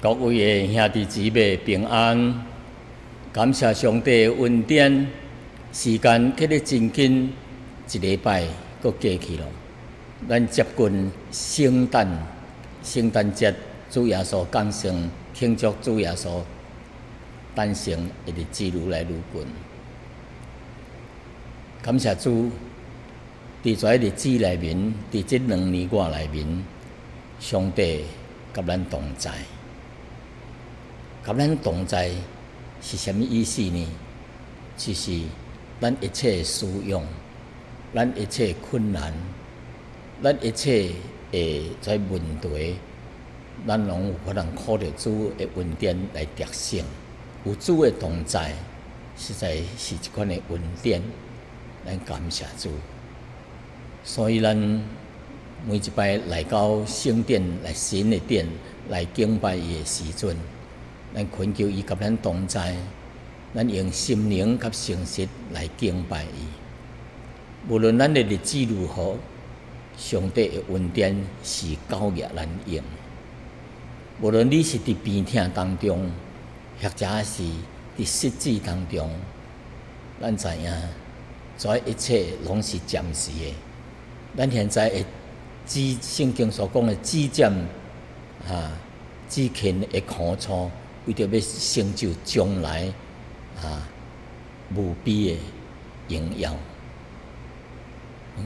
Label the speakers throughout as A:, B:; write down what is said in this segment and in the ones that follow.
A: 各位的兄弟姊妹平安，感谢上帝的恩典，时间去得真紧，一礼拜搁过去了。咱接近圣诞节，主耶稣降生，庆祝主耶稣诞生的日子愈来愈近。感谢主，伫这日子内面，伫这2年外内面，上帝甲咱同在。甲咱同在是啥物意思呢？就是咱一切需要，咱一切困难，咱一切在问题，咱拢有可能靠着主的恩典来得胜。有主的同在，实在是一款的恩典，咱感谢主。所以咱每一摆来到圣殿、来神的殿来敬拜伊的时阵，咱恳求伊甲咱同在，咱用心灵甲诚实来敬拜伊。无论咱的日子如何，上帝的恩典是高额难用。无论你是伫病痛当中，或者是伫失志当中，咱知影，这一切拢是暂时的。咱现在的圣经所讲的至渐至勤的苦楚，为着要成就将来无比的荣耀。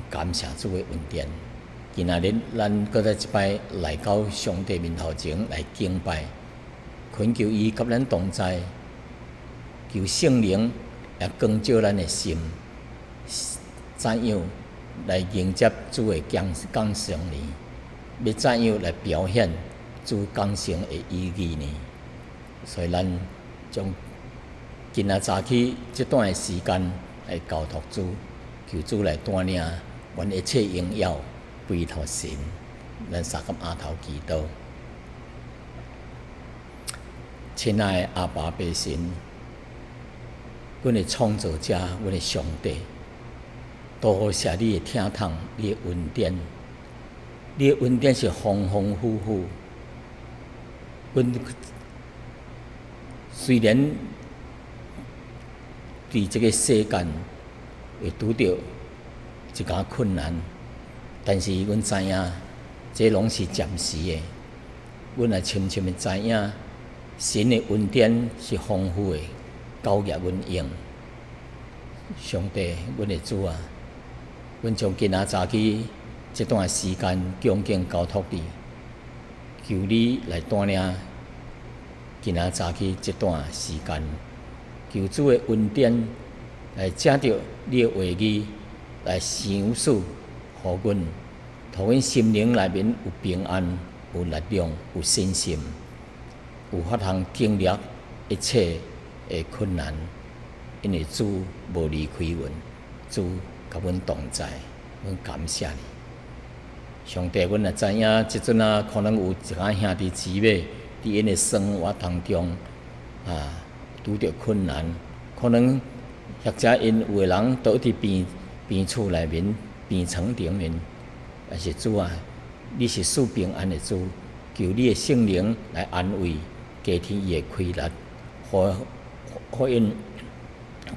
A: 感谢主的恩典。今仔日咱搁再一摆来到上帝面头前来敬拜，恳求伊甲咱同在，求圣灵也光照咱的心，怎样来迎接主的降生呢？要怎样来表现主降生的意义呢？所以咱将今仔早起这段的时间来交托主，求主来带领，愿一切荣耀归托神。咱三个额头祈祷。亲爱的阿爸父神，阮的创造者，阮的上帝，多谢你的听痛，你的恩典，你的恩典是丰丰富富。阮虽然伫这个世间会拄着一寡困难，但是阮知影，这拢是暂时的。阮也深深的知影，神的恩典是丰富的，高额阮用。上帝，阮的主啊，阮将今仔早起这段时间恭敬交托你，求你来带领今仔早起这段时间，求主的恩典来借着你的话语来详述，互阮，互阮心灵内面有平安、有力量、有信心，有法通经历一切的困难，因为主无离开阮，主甲阮同在，阮感谢你。上帝，阮也知影，即阵可能有一寡兄弟姊妹伫因的生活当中拄着困难，可能或者因有的人倒伫病厝内面、病床顶面，但是主啊，你是赐平安的主，求你的圣灵来安慰、加添伊的快乐，互因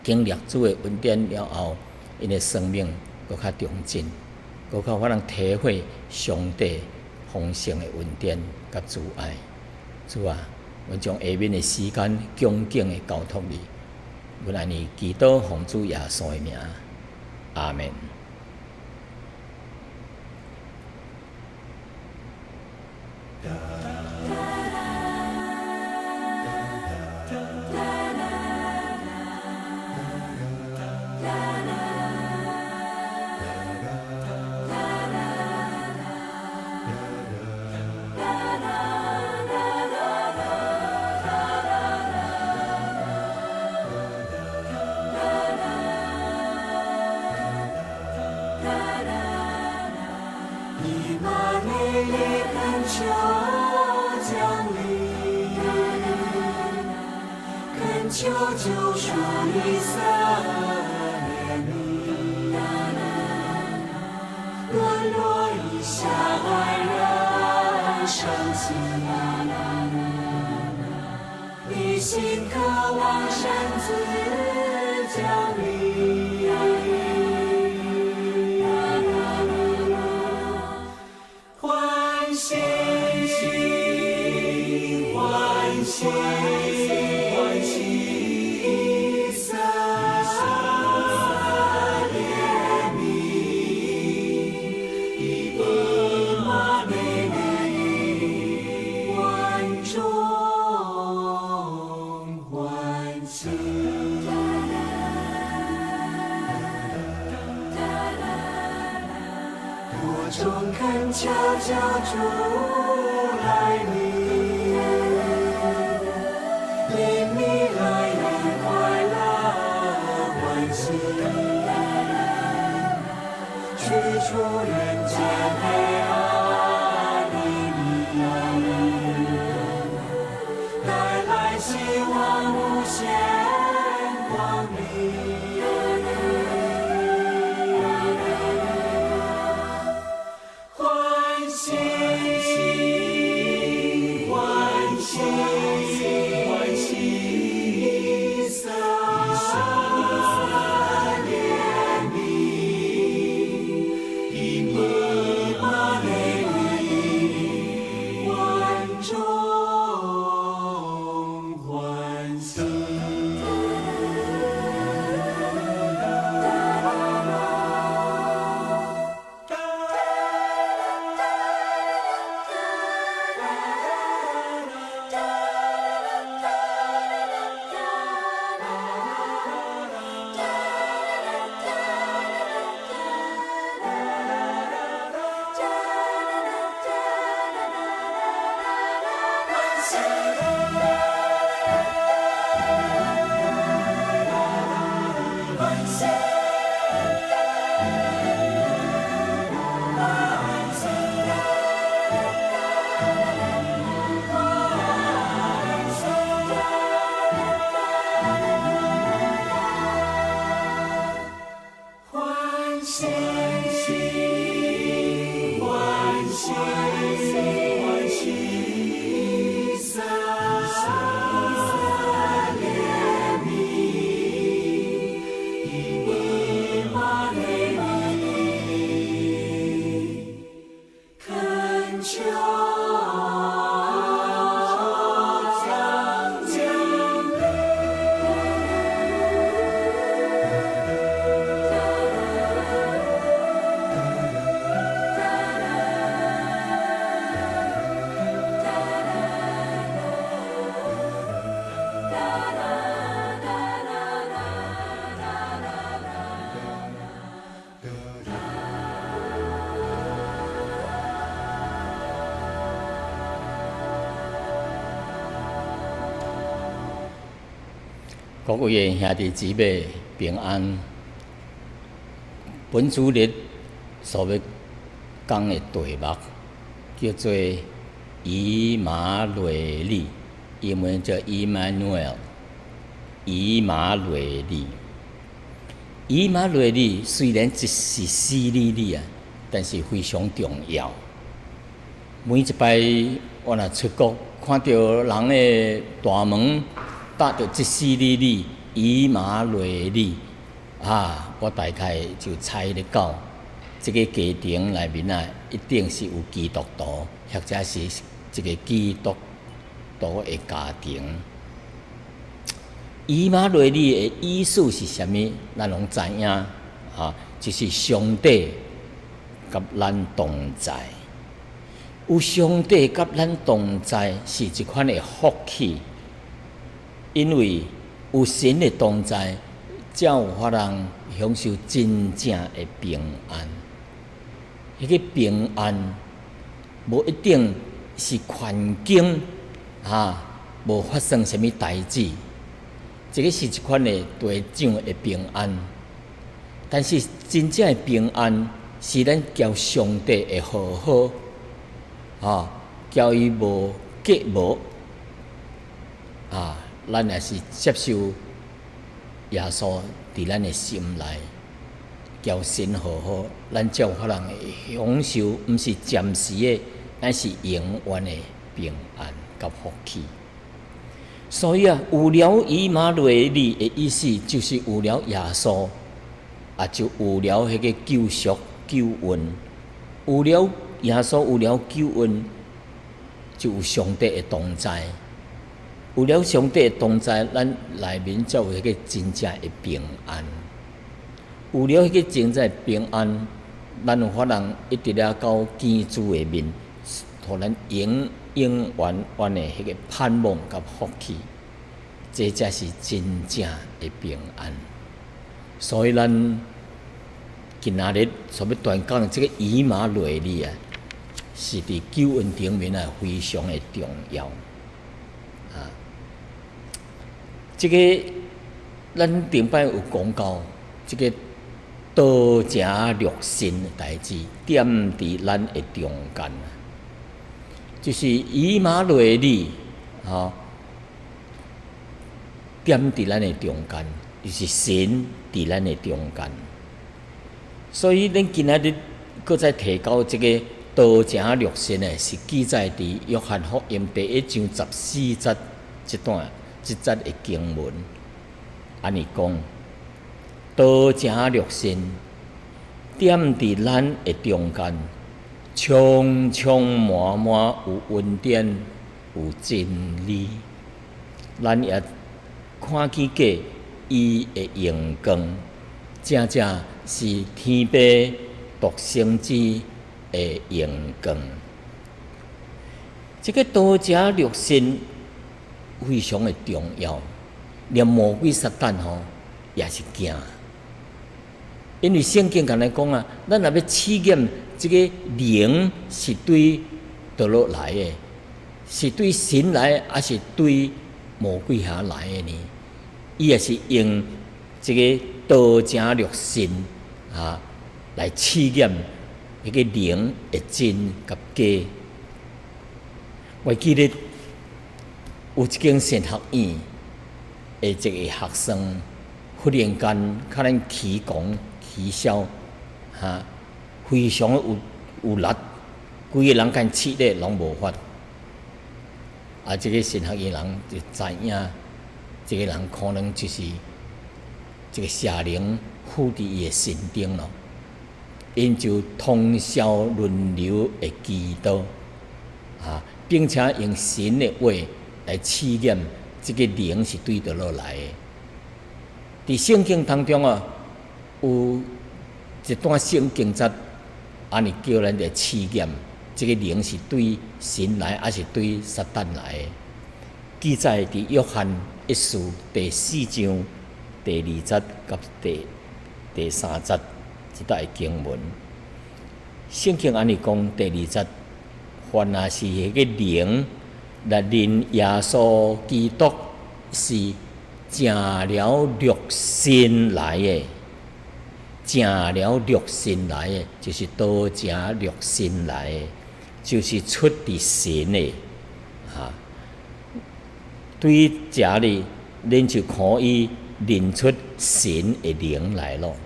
A: 经历主的恩典了后，因的生命搁较长进，搁较法通体会上帝丰盛的恩典甲慈爱。主啊，阮将下面的时间恭敬的交托你，阮安尼祈祷奉主耶稣的名，阿门。
B: 求救赎以色列民，沦落以下爱人生气。心渴望神子降临，欢喜欢喜欢喜，撒怜悯，以伯玛内利，万众欢喜。多众恳求救主来临，令你来临快乐欢喜，驱除人间黑暗黎明，带来希望无限光明。欢喜欢喜欢喜，撒怜悯，以伯玛内利，万众欢喜。欢喜欢喜欢喜，撒怜悯，以伯玛内利，恳求降临。
A: 各位兄弟姊妹平安。本主日所要讲的题目叫做以马内利，英文叫 Emmanuel。以马内利，以马内利虽然只是死理理啊，但是非常重要。每一摆我若出国，看到人的大门搭着这死理理以马内利啊，我大概就猜得到，这个家庭内面啊，一定是有基督徒，或者是一个基督徒的家庭。以马内利的意思是啥物？咱拢知影啊，就是上帝甲咱同在。有上帝甲咱同在是一款的福气，因为有神的同在，才有法人享受真正的平安。迄个平安无一定是环境无发生什么代志，这个是一款的地上的平安。但是真正的平安是咱交上帝的和好，交伊无隔膜咱也是接受耶稣伫咱的心内，交神和好，咱才有法人会享受，毋是暂时的，乃是永远的平安甲福气。所以啊，有了以马内利的意思，就是有了耶稣，啊，就有了迄个救赎、救恩。有了耶稣，有了救恩，就有上帝的同在。有了上帝的同在，咱内面才有迄个真正的平安。有了迄个真正的平安，咱有法人一直了到天主的面，互咱永永远远的迄个盼望甲福气，这才是真正的平安。所以咱今仔日所要传讲这个以马内利啊，是伫救恩顶面啊非常的重要啊。这个咱顶摆有讲到这个道家乐心的代志，点伫咱的中间，就是以马内利啊，点伫咱的中间，就是神伫咱的中间。所以咱今仔日搁再提到这个道家乐心呢，是记载伫约翰福音第1章14节这节的经文，安尼讲。道成乐心，点伫咱的中间，充充满满有恩典，有真理。咱也看见过伊的荣光，正正是天父独生子的荣光。这个道成乐心非常的重要，连魔鬼撒旦吼也是惊。因为圣经甲咱讲啊，咱若要试验这个灵是对倒落来的，是对神来，还是对魔鬼遐来的呢？伊也是用这个道成乐心啊来试验迄个灵的真甲假。我记得有一间神学院的一个学生，忽然间甲咱起讲。起笑，非常有力，规个人敢气力拢无法。啊，这个神学院人就知影，这个人可能就是这个邪灵附伫伊的心顶咯。因就通宵轮流的祈祷，并且用神的话来试验这个灵是对倒落来的。伫圣经当中啊。有一段圣经节，安尼叫咱来试验，这个灵是对神来，还是对撒旦来的？记载伫约翰一书第4章第2节甲第3节这段经文。圣经安尼讲，第2节，凡若是迄个灵来认耶稣基督是正了乐心来的。正了乐心来的，就是道成乐心来的，就是出伫神的对于这里，恁就可以认出神的灵来咯。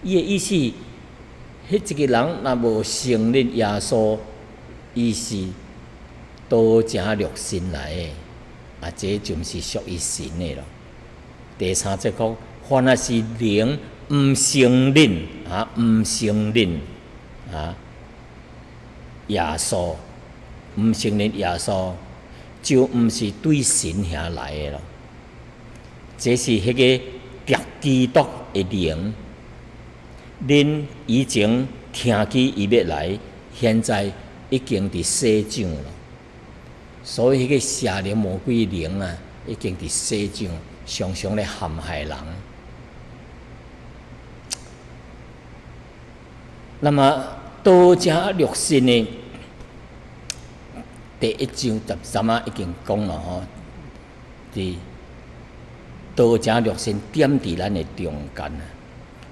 A: 伊的意思，迄一个人若无承认耶稣，伊是道成乐心来的，这就毋是属于神的咯。第3节讲，凡若是灵。毋承认毋承认耶稣，毋承认耶稣，就毋是对神遐来的咯。这是迄个敌基督的灵，恁以前听见伊要来，现在已经伫洗净了。所以迄个邪灵魔鬼灵啊，已经伫洗净，常常咧陷害人。那么道成乐心呢？第1章13啊已经讲了吼，伫道成乐心点伫咱的中间啊。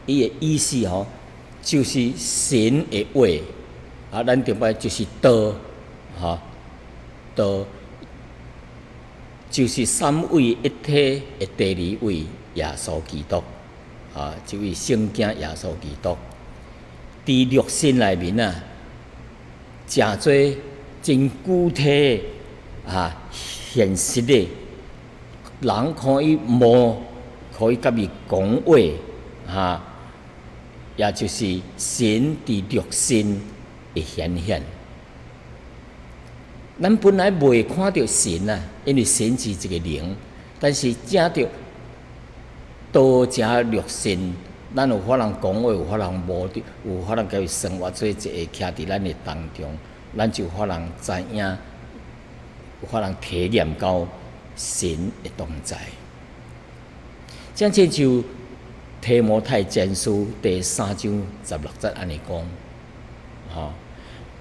A: 伊的意思吼，就是神的话咱顶摆就是道道就是三位一体的第2位耶稣基督这位圣经耶稣基督。伫乐心内面真侪真具体现实的，人可以摸，可以甲伊讲话，也就是神伫肉身的显现。咱本来未看到神啊，因为神是一个灵，但是正着多加肉身，咱有法通讲话，有法通摸着，有法通甲伊生活做一个徛伫咱的当中，咱就有法通知影，有法通体验到神的同在。这就提摩太前书第3章16节安尼讲，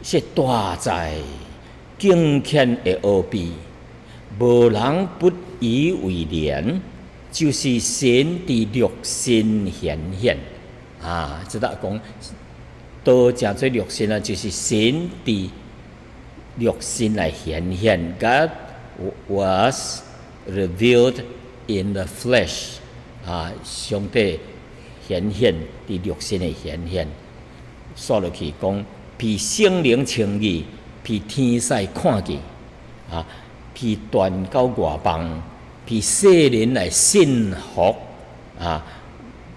A: 说大在敬虔的奥秘，无人不以为然，就是神伫肉身显现。即搭讲，都正做肉身啊，就是神伫肉身来显现。God was revealed in the flesh。上帝显现伫肉身的显现，说落去讲，被圣灵称义，被天使看见，被传到外邦，被世人来信服，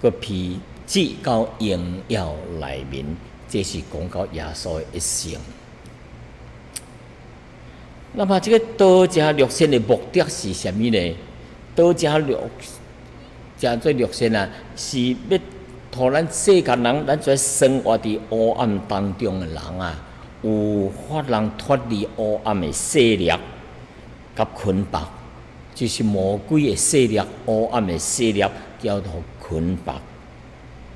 A: 佮被指到荣耀内面，这是讲到耶稣的一生。那么这个道家肉身的目的是什么呢？道家正做肉身啊，是要互咱世间人，咱做生活伫黑暗当中的人啊，有法通脱离黑暗的势力甲捆绑，就是魔鬼的势力、黑暗的势力，叫做捆绑。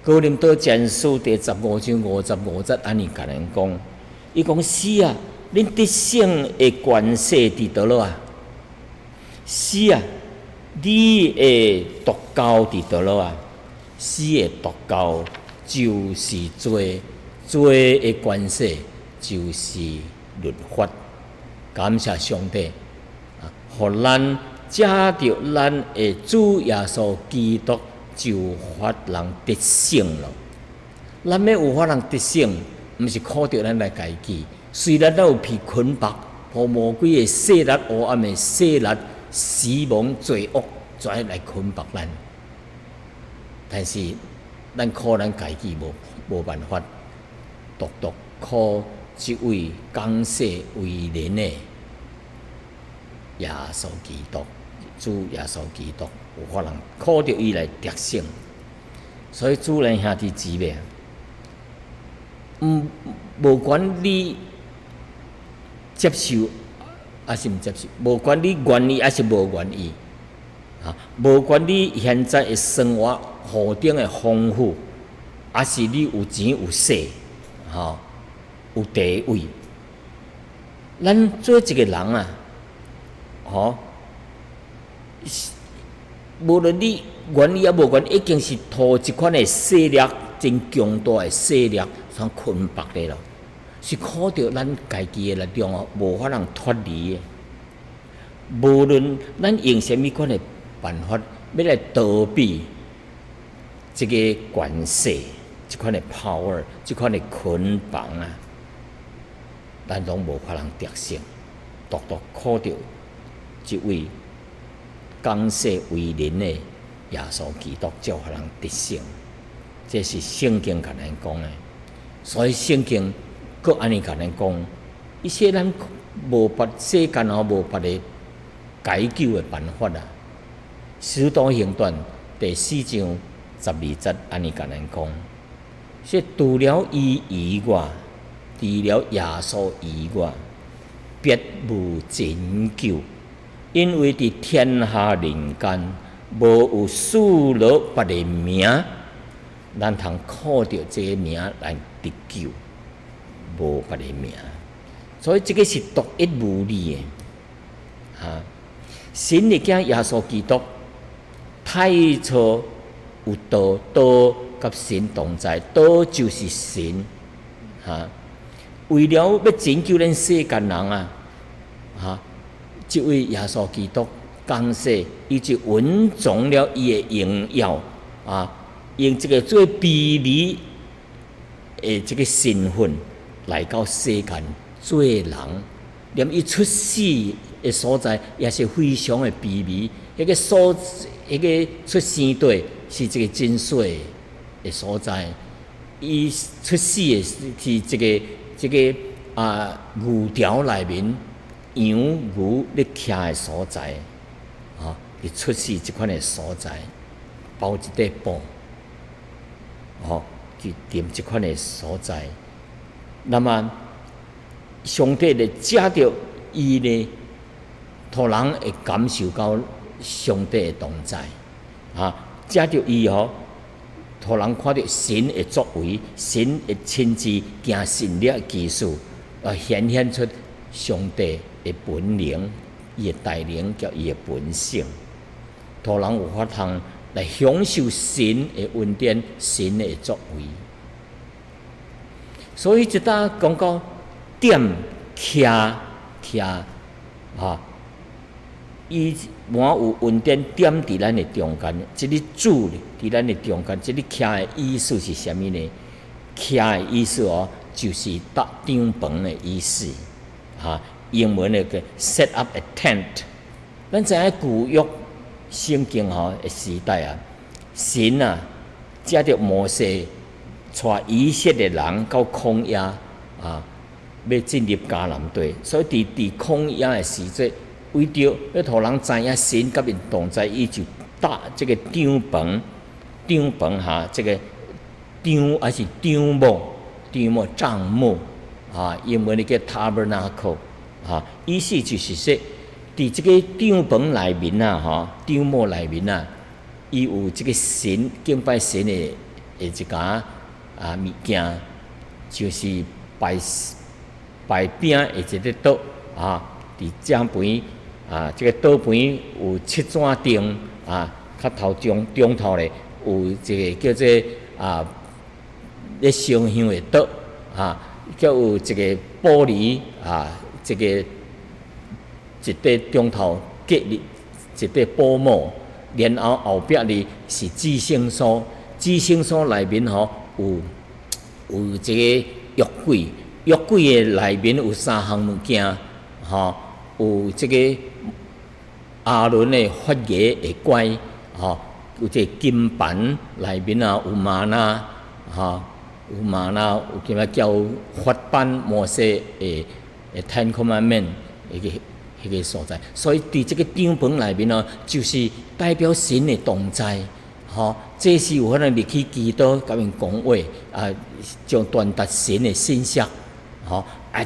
A: 哥林多前书第15章55节安尼甲人讲，伊讲是啊，恁得胜的权势伫倒落啊？是啊。你的毒教伫倒落啊？死的毒教就是罪的关系就是律法。感谢上帝，互咱借着咱的主耶稣基督就法人得胜了。咱要有法人得胜，毋是靠着咱来家己。虽然咱有被捆绑，互魔鬼的势力、黑暗的势力。死亡、罪恶，跩来捆绑咱，但是咱靠咱家己无办法，独靠这位降世为人的耶稣基督，主耶稣基督有法通靠着伊来得胜。所以主人兄弟姊妹，无管你接受。还是毋接受，无管你愿意还是无愿意，无管你现在的生活户顶的丰富，还是你有钱有势，有地位，咱做一个人啊，无论你愿意也无愿意，已经是托一款的势力，真强大的势力所捆绑的了。是靠着咱家己的力量无法通脱离的。无论咱用什么款的办法，要来逃避这个权势、这款的 power、这款的捆绑啊，咱拢无法通得胜。独靠着这位降世为人的耶稣基督，才有法通得胜。这是圣经甲咱讲的，所以圣经。佮安尼甲咱讲，一些咱无别世间无别的解救的办法啊。使徒行传第4章12节安尼甲咱讲，说除了伊以外，除了耶稣以外，别无拯救，因为伫天下人间无有赐落别的名，咱通靠着这个名来得救。无别的名，所以这个是独一无二的。神的囝耶稣基督，太初有道，道甲神同在，道就是神。为了要拯救咱世间人啊，这位耶稣基督降世，伊就稳重了伊的荣耀用这个最卑微的这个身份。来到世间做人，连伊出世的所在也是非常的卑微。迄个出生地是一个真水的所在，伊出世的是一个牛条内面羊牛咧徛的所在，伊出世即款的所在，包一块布，去踮即款的所在。那么上帝咧借着伊呢，互人会感受到上帝的同在，借着伊互人看到神的作为，神会亲自行神力奇事，显现出上帝的本领，伊的带领甲伊的本性，互人有法通来享受神的恩典，神的作为。所以一搭讲到点徛，伊满有恩典点伫咱的中间，即个主伫咱的中间，即个徛的意思是啥物呢？徛的意思就是搭帐篷的意思，英文个 set up a tent。咱知影旧约圣经的时代神借着摩西带以色列人到曠野要进入迦南地，所以伫旷野的时节，为着要互人知影神甲因同在，伊就搭这个帐篷这个帐还是帐幕英文叫 tabernacle 意思就是说，伫这个帐篷内面帐幕内面伊有这个神敬拜神的一家物件，就是摆饼的一个桌伫正边这个桌边有七盏灯较头中头咧有一个叫做咧烧香的桌叫有一个玻璃这个一块中头隔一块布幕，然后后壁哩是至圣所，至圣所内面有一个约柜，约柜的内面有三项物件有这个亚伦的发芽的乖有这个金盘内面有玛纳有玛纳，有叫咩叫法版摩西的 Ten Commandment 迄个所在，所以伫这个帐篷内面就是代表神的同在，这是有可能入去祈祷，甲因讲话将传达神的信息，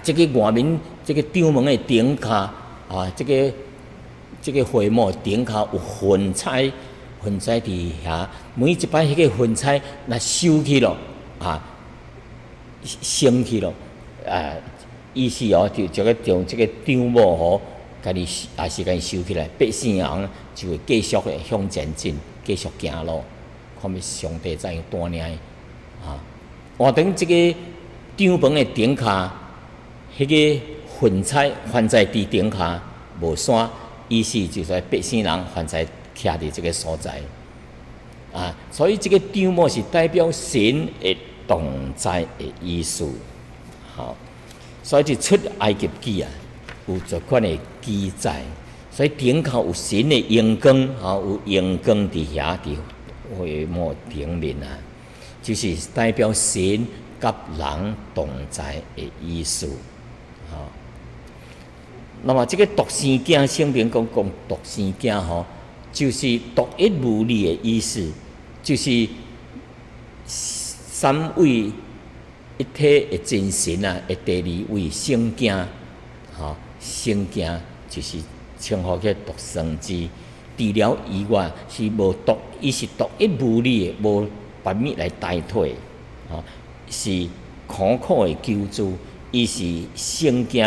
A: 这个外面这个帐篷的顶骹这个会幕顶骹有云彩伫遐，每一摆迄个云彩若收去了升去了意思就将这个帐幕家己也是家己收起来，百姓人就会继续的向前进，继续行路，看要上帝怎样带领换等这个帐篷的顶骹，迄个云彩还在伫顶骹无散，意思就是百姓人还在徛伫这个所在所以这个帐幕是代表神的同在的意思。所以就出埃及记有这款的记载，所以顶头有神的阳光有阳光伫遐伫会幕顶面就是代表神甲人同在的意思那么这个独生子，圣经讲独生子就是独一无二的意思，就是三位一体的真神的第二位圣子圣子就是称呼叫独生子，除了以外是无伊是独一无二的，无别物来代替是可靠的救主，伊是圣子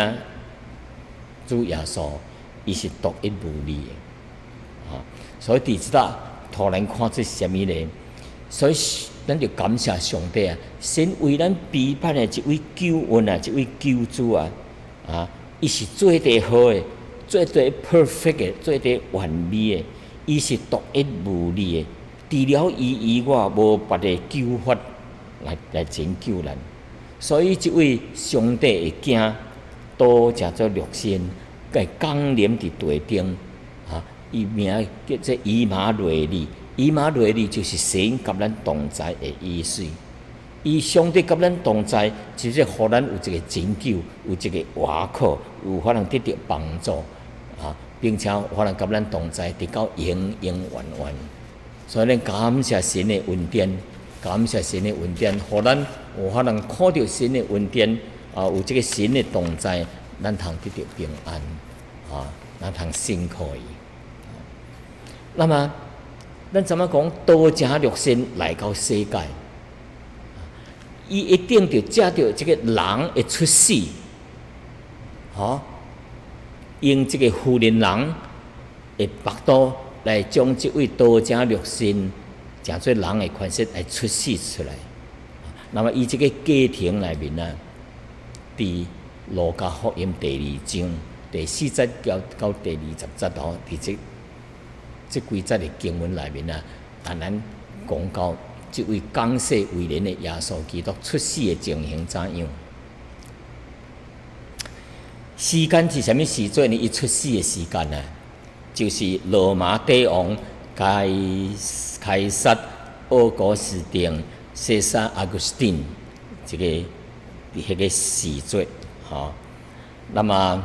A: 主耶稣，伊是独一无二的所以伫即搭突然看出什么呢？所以咱就感谢上帝神为咱批判的一位救恩一位救主伊是最最好的，最最 perfect 的，最最完美的，伊是独一无二的，除了伊以外无别的救法来拯救咱。所以这位上帝的囝都叫做肉身，佮降临伫地顶啊，伊名叫做以马内利。以马内利就是神甲咱同在的意思。伊上帝甲咱同在，就是互咱有一个拯救，有一个倚靠，有法能得到帮助啊，并且有法能甲咱同在，直到永永远远。所以咱感谢神的恩典，感谢神的恩典，互咱有法能看到神的恩典啊，有这个神的同在，咱通得到平安啊，咱通胜过伊。那么，咱怎么讲？道成肉身来到世界，伊一定着借着这个人的出世，用这个妇人人的腹肚来将这位道成肉身、成做人的款式来出世出来。那么，伊这个家庭内面啊，伫路加福音第2章第4节到第20节伫这几节的经文内面啊，咱讲到这位降世为人的耶稣基督出世的情形怎样？时间是啥物时阵呢？伊出世的时间呢，就是罗马帝王凯撒奥古斯丁西沙阿古斯丁迄个时节，那么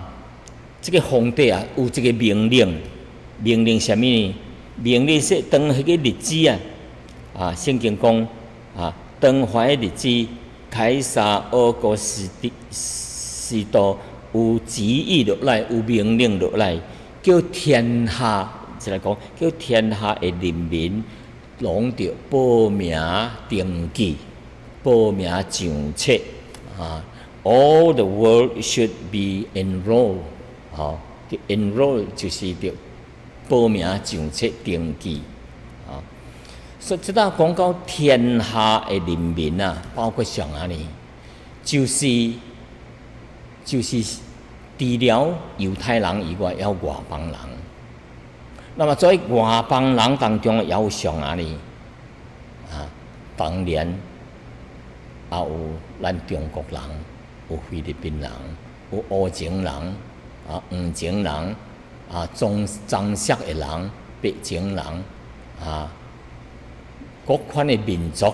A: 这个皇帝啊，有这个命令啥物呢？命令说，当迄个日子啊，圣经讲啊，当怀的日子，凯撒奥古斯都有旨意落来，有命令落来，叫天下，即来讲，叫天下的人民拢着报名登记，报名上册啊。All the world should be enrolled， enroll 就是着报名上册登记啊。所以，即搭讲到天下的人民啊，包括上下呢，就是除了犹太人以外，还有外邦人。那么在外邦人当中，也有上下呢当然也有咱中国人，有菲律宾人，有乌情人黄情人棕色的人，白情人各款的民族，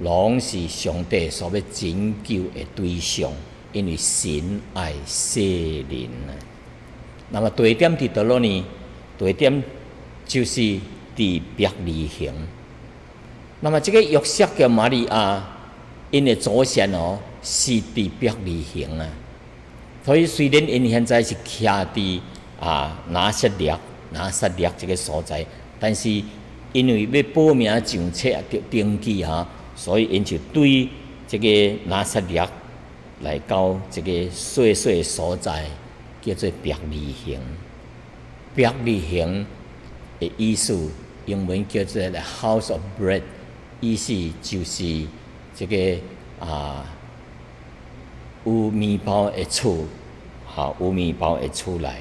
A: 拢是上帝所要拯救的对象，因为神爱世人那么地点伫倒落呢？地点就是伫伯利恒。那么这个约瑟跟玛利亚，因的祖先是伫伯利恒啊。所以虽然因现在是徛伫拿撒勒这个所在，但是因为要报名上册着登记所以因就对这个拿撒勒来到这个细细的所在，叫做伯利恒。伯利恒的意思，英文叫做 the house of bread， 意思就是这个有面包的厝，有面包的厝来。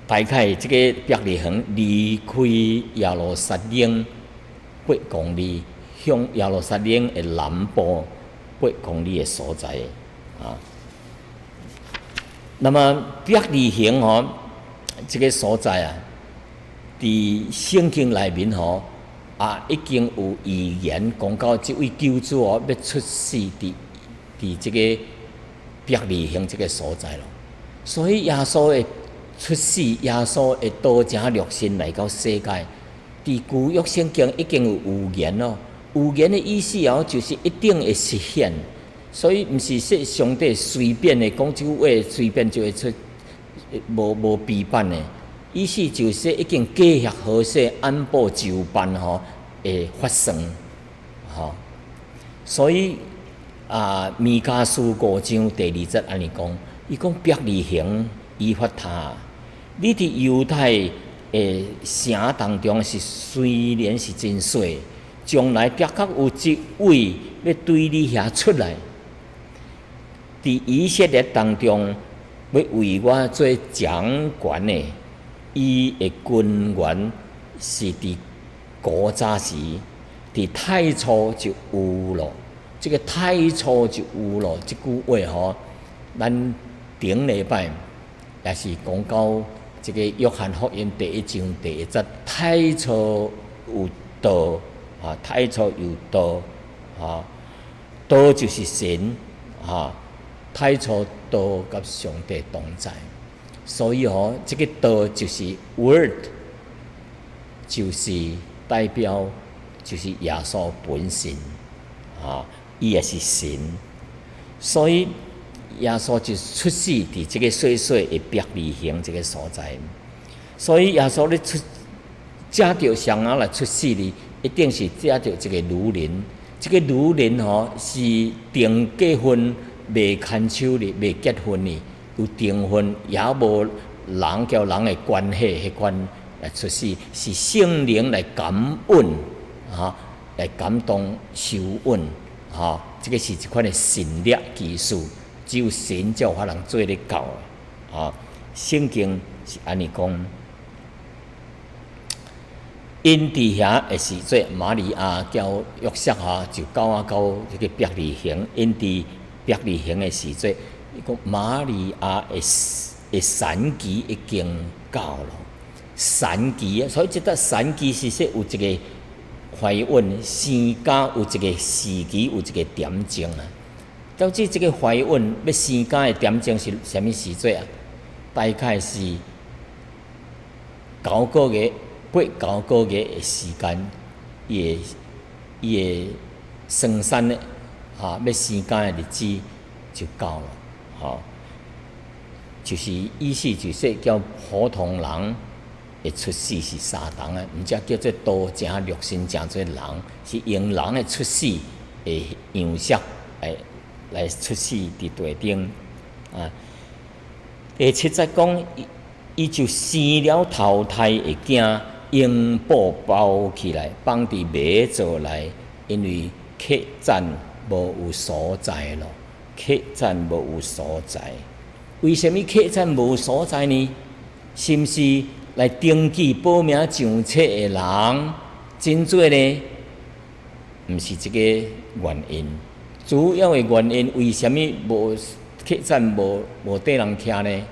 A: 大概这个伯利恒离开耶路撒冷8公里，向耶路撒冷的南部8公里的所在那么伯利恒这个所在伫圣经内面已经有预言讲到这位救主要出世伫这个伯利恒这个所在咯。所以耶稣的出世，耶稣的道成肉身来到世界，伫旧约圣经已经有预言咯。预言的意思就是一定会实现。所以毋是说上帝随便的讲这句话，随便就会出，无批判的。意思就是已经计划好势，按部就班会发生所以弥迦书5章第2节安尼讲，伊讲伯利恒以法他，你伫犹太的城当中是虽然是真小，将来的确有一位要对你遐出来。伫以色列当中，要为我做掌权的，伊的君权是伫古早时，伫太初就有咯。这个太初就有咯，这句话咱顶礼拜也是讲到这个约翰福音第1章第1节，太初有道啊，太初有道啊，道就是神啊，太初道甲上帝同在，所以这个道就是 word， 就是代表就是耶稣本身啊，伊也是神，所以耶稣就出世伫这个小小的伯利恒这个所在，所以耶稣咧借着上仔来出世哩，一定是借着这个女人，这个女人是订结婚未牵手哩，未结婚哩，有订婚也无人交人的关系，迄款来出世，是圣灵来感恩啊，来感动受恩啊，这个是一款的神力技术。只有神才有法通做得到的啊！圣经是安尼讲，因伫遐的时阵，玛利亚交约瑟就到这个伯利恒。因伫伯利恒的时阵，伊讲玛利亚的产期已经到了，产期啊！所以这个产期是说有一个怀孕生家有一个时期，有一个点钟啊。到底这个怀孕要生家的点钟是啥物时阵啊？大概是9个月、8、9个月的时间，伊的生产的要生家的日子就到了，就是意思就是叫普通人的出世是相同的，毋则叫做多正六神正做人，是用人的出世的样式来出世伫地顶啊。第7节讲，伊就生了头胎的囝，用布包起来，放伫马座内，因为客栈无有所在咯。客栈无有所在，为什么客栈无所在呢？是毋是来登记报名上册的人真多呢？毋是这个原因。主要的原因，为什么无客栈无地人徛呢？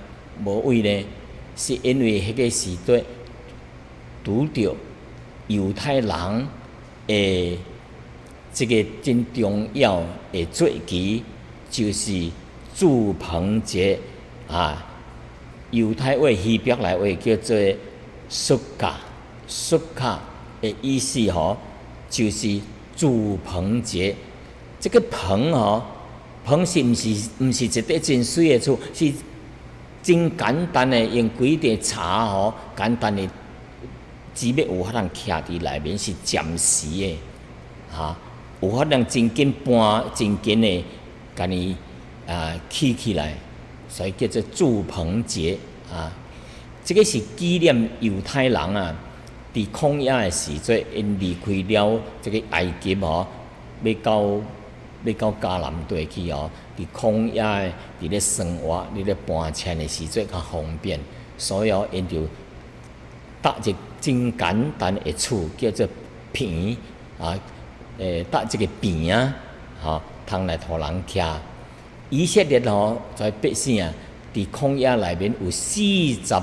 A: 无位呢？是因为迄个时阵拄着犹太人的这个真重要的节期，就是住棚节啊。犹太话、希伯来话叫做苏卡，苏卡的意思就是住棚节。这个棚棚是毋是一块真水的厝，是真简单的用几块柴简单的，只要有法通徛伫内面是暂时的有法通真紧搬、真紧的，甲你起来，所以叫做住棚节啊。这个是纪念犹太人伫曠野的时阵，因离开了这个埃及要到迦南地去伫曠野的，伫咧生活、伫咧搬迁的时阵较方便，所以因就搭一真简单的厝，叫做棚搭一个棚通来互人徛。以色列在百姓伫曠野内面有40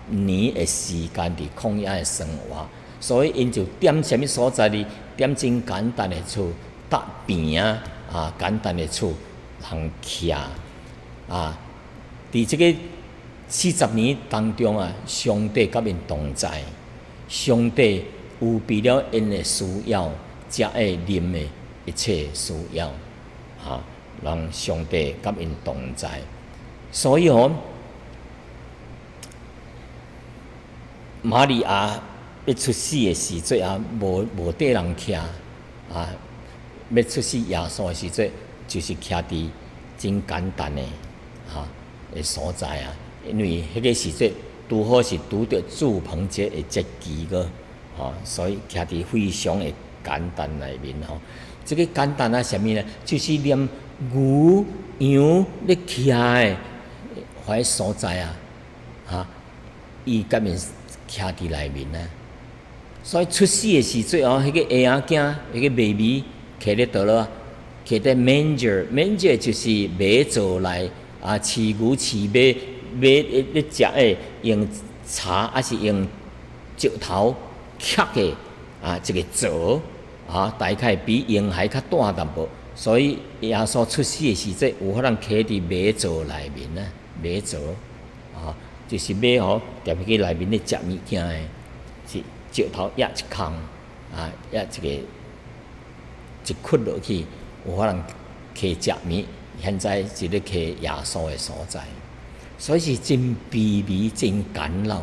A: 年的时间伫旷野的生活，所以因就踮什么所在呢？踮真简单的厝，搭棚简单的厝通徛伫这个40年当中上帝甲因同在，上帝有备了因的需要，食的、啉的一切需要让上帝甲因同在，所以玛利亚要出世的时阵无地人徛要出世耶稣的时阵，就是徛伫真简单的所在因为迄个时阵拄好是拄着住棚节的节期所以徛伫非常的简单内面这个简单什么呢？就是连牛羊咧徛的迄所在伊甲面徛伫内面所以出世的时阵迄个婴仔囝，迄个 baby 徛咧倒落，徛在 manger 就是马座内饲牛、饲马咧食诶，用柴还是用石头刻嘅一个槽大概比婴孩较大淡薄，所以耶稣出世诶时阵有法通徛伫马槽内面啊，马槽就是马踮去内面咧食物件诶，是石头压一空压一窟落去，有法通徛食物。现在是咧徛耶稣诶所在，所以是真卑微、真简陋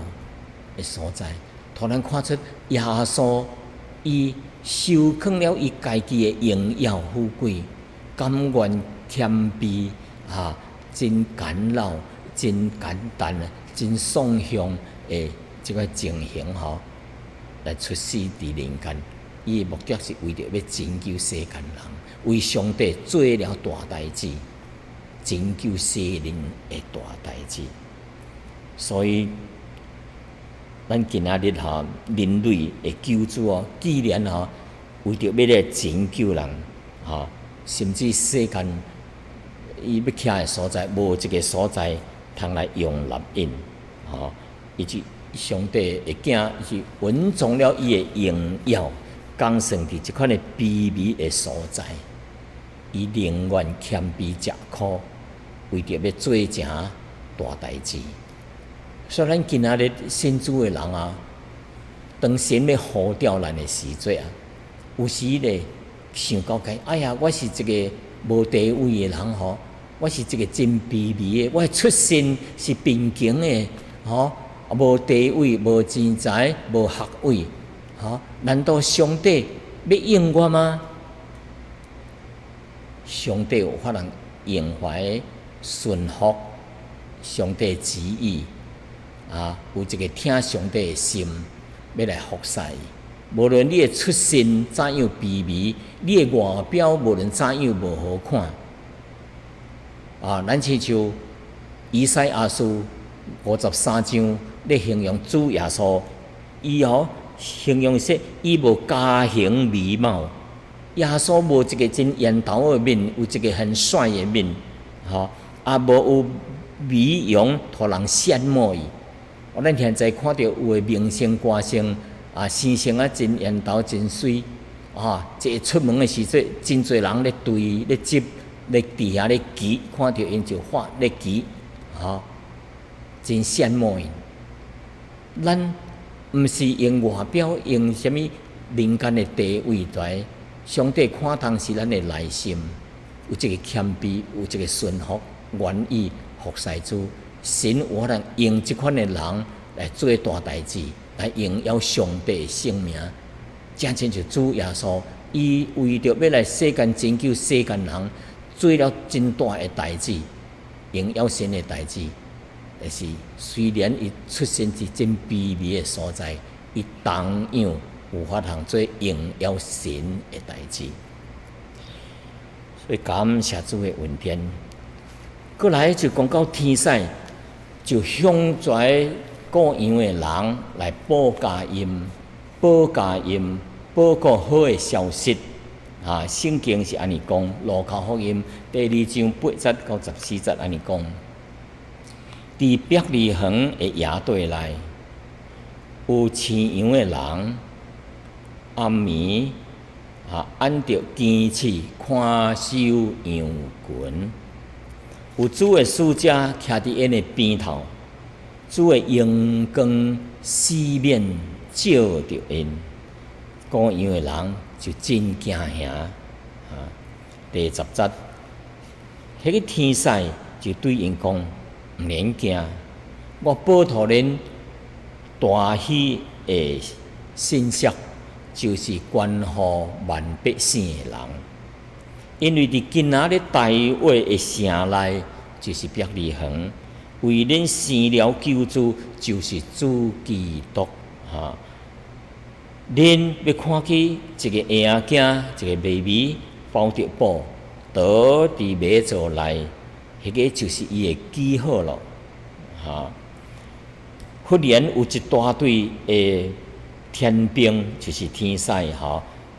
A: 诶所在。突然看出耶稣伊受控了伊家己诶荣耀富贵，甘愿谦卑真简陋、真简单、真爽向诶即个情形来出世伫人间。伊诶目的是为着要拯救世间人，为上帝做了大代志，拯救世人诶大代志。所以，咱今仔日人类诶救主既然为着要来拯救人甚至世间伊要徛诶所在，无一个所在通来容纳因以及上帝诶囝是稳重了伊诶荣耀。降生伫即款诶卑微诶所在，伊宁愿谦卑食苦，为着要做成大代志。所以咱今仔日信主诶人当神要呼召咱诶时阵有时咧想到哎呀，我是一个无地位诶人我是一个真卑微诶，我出身是贫穷诶无地位、无钱财、无学位。难道上帝要用我吗？上帝有法通用怀顺服上帝旨意有一个听上帝的心，要来服侍伊。无论你的出身怎样卑微，你的外表无论怎样无好看咱亲像以赛亚书53章咧形容主耶稣，伊形容说伊无家形美貌，耶稣无一个真圆头的面，有一个很帅的面，无有美容，互人羡慕伊。咱现在看到有的明星歌星生成真圆头真水这出门的时阵，真侪人咧对咧接咧伫遐咧骑，看到因就发咧骑真羡慕因。咱毋是用外表，用什么人间的地位来，上帝看重是咱的内心，有一个谦卑，有一个顺服，愿意服侍主。神有法通用这款的人来做大代志，来荣耀上帝的圣名。正亲像主耶稣，伊为着要来世间拯救世间人，做了真大的代志，荣耀神的代志。但是，虽然伊出身是真卑微的所在，伊同样有法通做荣耀神的代志。所以感谢主的恩典。过来就讲到天使，就向在各样的人来报佳音、报佳音、报告好的消息。圣经是安尼讲，《路加福音》第2章8节到14节安尼讲。伫伯利恒的野地内，有饲羊的人暗暝按着天气看守羊群，有主的使者徛伫因的边头，主的阳光四面照着因，各样的人就真惊吓。第10节，迄个天使就对因讲。毋免惊，我报托恁大喜的信息，就是关乎万百姓的人。因为伫今仔日大话的城内，就是伯利恒，为恁生了救主，就是主基督恁要看见一个婴仔，一个 baby 包着布，倒伫马槽内。迄个就是伊的记号咯，忽然有一大队的天兵，就是天使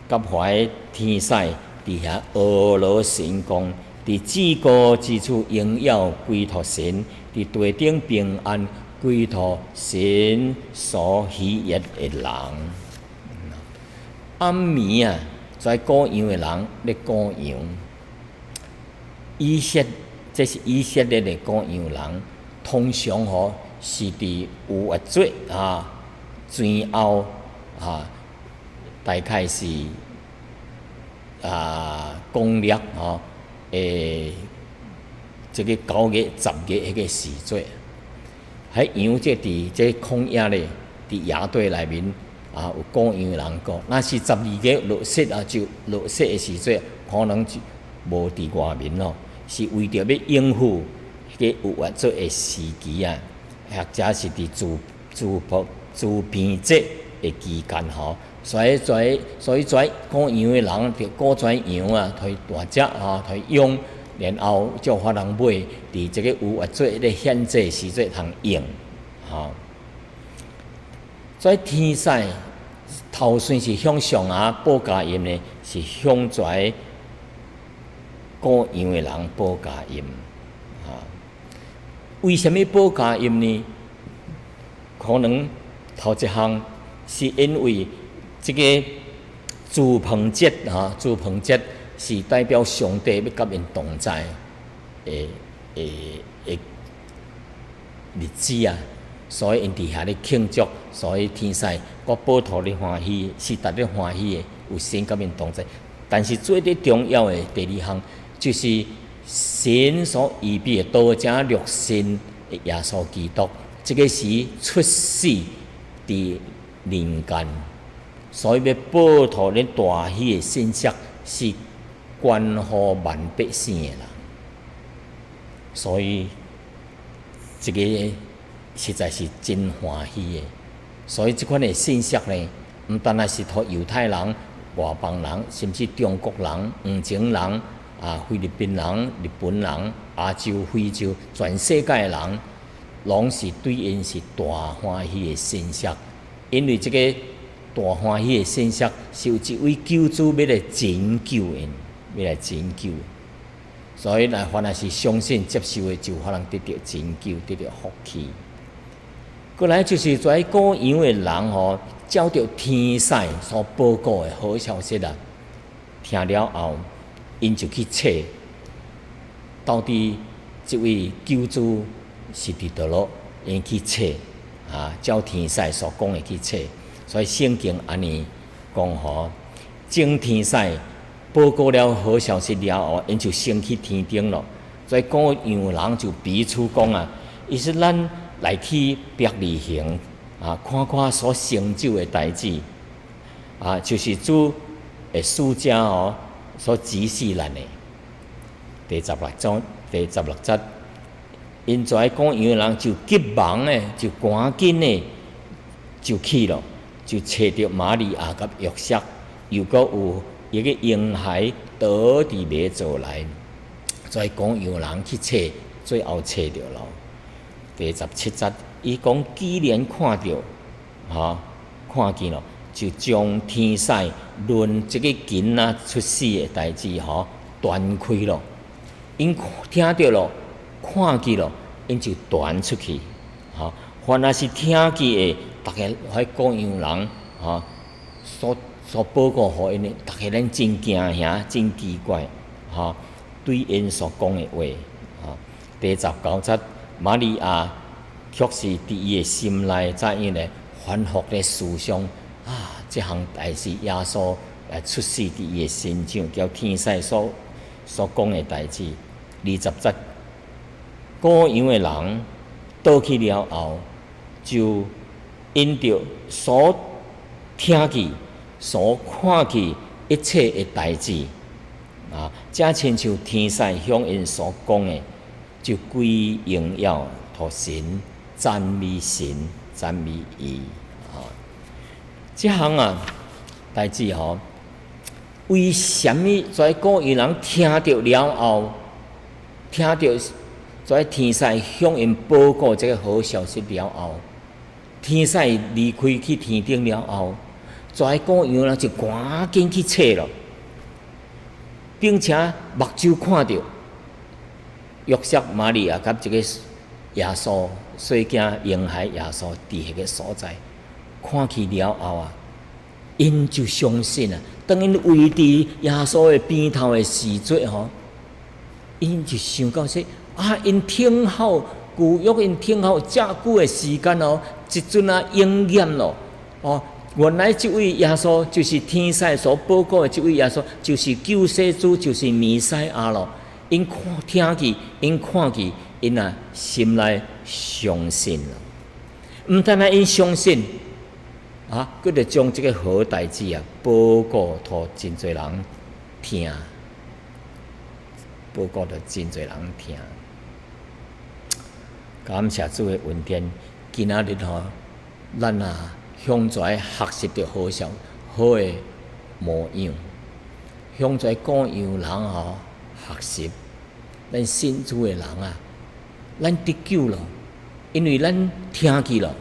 A: 甲怀天使伫遐俄罗神功，伫至高之处荣耀归托神，伫地顶平安归托神所喜悦的人。暗暝啊，在歌扬的人咧歌扬，这是以色列的歌扬人，通常是伫有月节前后大概是公历这个9月、10月迄个时节，喺羊这伫这旷野咧，伫野地内面有歌扬的人讲，若是12月落雪就落雪的时节，可能就无伫外面咯，是为着要应付迄个有月节的时期啊，或者是伫自编节的期间所以歌扬的人着歌跩羊推大只推用，然后叫法人买，伫这个有月节咧献祭时节通用所以天使头先是向上报佳音呢，是向跩歌扬的人报佳音为什么报佳音呢？可能头一项是因为这个住棚节住棚节是代表上帝要甲因同在的日子所以因伫遐咧庆祝，所以天使我报托咧欢喜，是达咧欢喜的，有神甲因同在。但是最最重要的第二项，就是神所预备的道者肉身的耶稣基督，这个是出世伫人间，所以要报托恁大喜的信息，是关乎万百姓的人。所以这个实在是真欢喜的。所以这款的信息呢，毋单单是互犹太人、外邦人，甚至中国人、黄种人、菲律宾人、日本人、亚洲、非洲，全世界的人，拢是对因是大欢喜的信息。因为这个大欢喜的信息，是有一位救主要来拯救因，要来拯救。所以凡是相信接受的，就可能得到拯救，得到福气。过来就是在歌扬的人照着天使所报告的好消息听了后，因就去找到底这位救主是伫倒落，因去找照天使所讲的去找。所以圣经安尼讲正天使报告了好消息了后，因就升去天顶了。所以歌扬的人就彼此讲伊是咱来去伯利恒看看所成就的代志就是主的使者所指示咱的。第16节，因在歌扬的人就急忙的，就赶紧的就去了，就找到玛利亚甲约瑟，又阁有一个婴孩倒伫马槽内，在歌扬的人去找，最后找到了。第17节，伊讲既然看到看见了，就将天使论这个囡仔出世的代志传开了。因听到了，看见了，因就传出去。凡是听见的，大家喺歌扬人所报告互因的，大家咱真惊吓，真奇怪对因所讲的话第19节。玛利亚却是伫伊的心内怎样呢？反复咧思想这项代志耶稣来出世伫伊的身上，叫天使所讲的代志。20节，歌扬的人倒去了后，就因着所听见、所看见一切的代志正亲像天使向因所讲的。就归荣耀给神，赞美神，赞美伊这项代志为什么在歌扬人听到了后，听到在天使向因报告这个好消息了后，天使离开去天顶了后，在歌扬人就赶紧去找了，并且目睭看到约瑟、玛利亚甲这个耶稣细囝婴孩耶稣伫迄个所在，看去了后啊，因就相信啊。当因围伫耶稣的边头的时阵吼，因就想到说啊，因听候旧约，因听候遮久的时间哦，即阵啊应验咯哦。原来这位耶稣就是天使所报告的这位耶稣，就是救世主，就是弥赛亚咯。因听去，因看去，因啊心内相信了。毋但啊，因相信啊，佮着将这个好代志啊报告互真侪人听，报告互真侪人听。感谢主的恩典，今仔日吼，咱啊。向在学习着好笑好的模样，向在各样人吼学习，咱信主的人啊，咱得救了，因为咱听去了，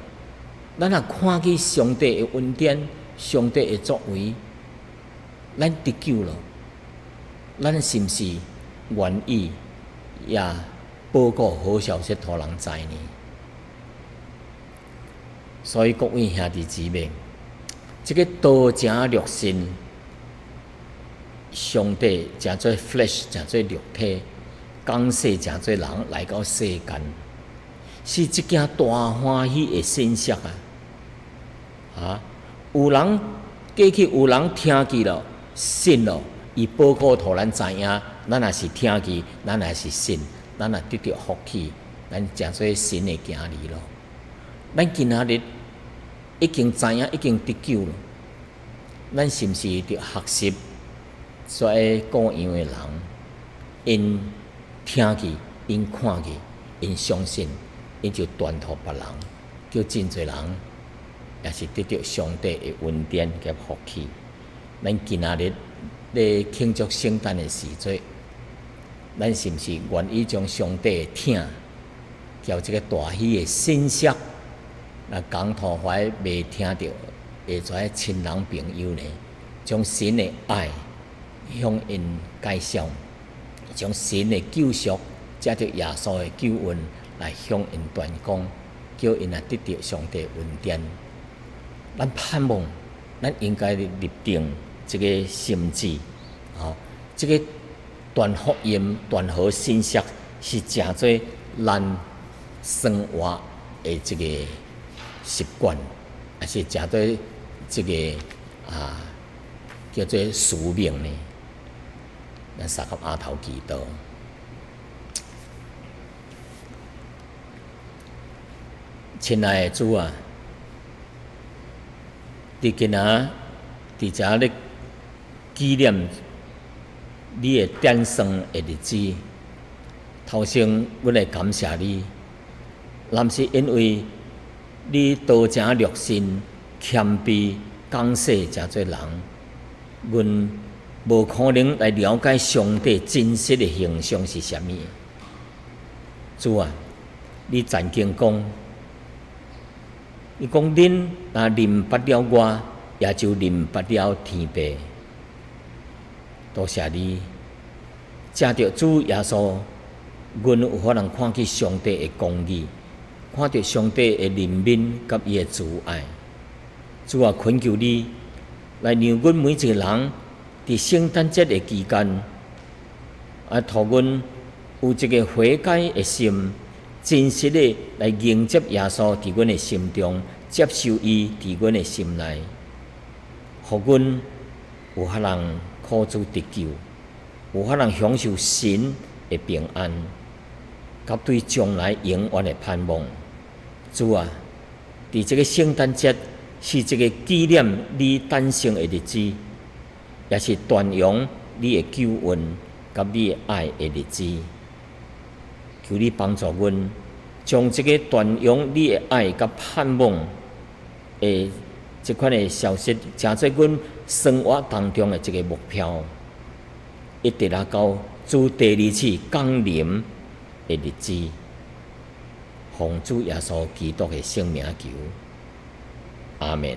A: 咱也看去上帝的恩典、上帝的作为，咱得救了，咱是毋是愿意也报告好消息，互人知呢？所以各位兄弟姊妹，这个道成肉身，上帝成做 flesh， 成做肉体，降世成做人来到世间，是一件大欢喜的信息啊！有人过去有人听见了，信了，伊报告互咱知影，咱也是听见，咱也是信，咱也得到福气，咱成做神的儿女咯。咱今仔日已经知影，已经得救了。咱是毋是着学习所有各样的人？因听去，因看去，因相信，因就传托别人，叫真侪人也是得到上帝的恩典甲福气。咱今仔日咧庆祝圣诞的时阵，咱是毋是愿意将上帝的听，叫这个大喜的信息？那讲托怀未听到，下跩亲人朋友呢，将神的爱向因介绍，将神的救赎，借着耶稣的救恩来向因传讲，叫因得到上帝恩典。咱盼望，咱应该立定这个心志，这个传福音、传好信息，是诚做咱生活的这个习惯，也是诚做这个叫做使命呢。咱三个阿头祈祷，亲爱的主啊，伫今仔伫遮咧纪念你的诞生的日子，头先阮会感谢你，若是因为你道成肉身，谦卑降世，诚做人，阮无可能来了解上帝真实的形象是啥物。主啊，你曾经讲，你讲恁若认不了我，也就认不了天父。多谢你，藉着主耶稣，阮有法能看见上帝的公义，看到上帝的怜悯甲伊的慈爱。主啊，恳求你来让阮每一个人伫圣诞节的期间，互阮有一个悔改的心，真实的来迎接耶稣伫阮的心中，接受伊伫阮的心内，互阮有法能靠主得救，有法能享受神的平安，甲对将来永远的盼望。主啊，伫这个圣诞节是一个纪念你诞生的日子，也是传扬你的救恩甲你的爱的日子。求你帮助阮，将这个传扬你的爱甲盼望的这款的消息，成做阮生活当中的一个目标，一直到主第二次降临的日子。奉主耶稣基督的圣名求，阿门。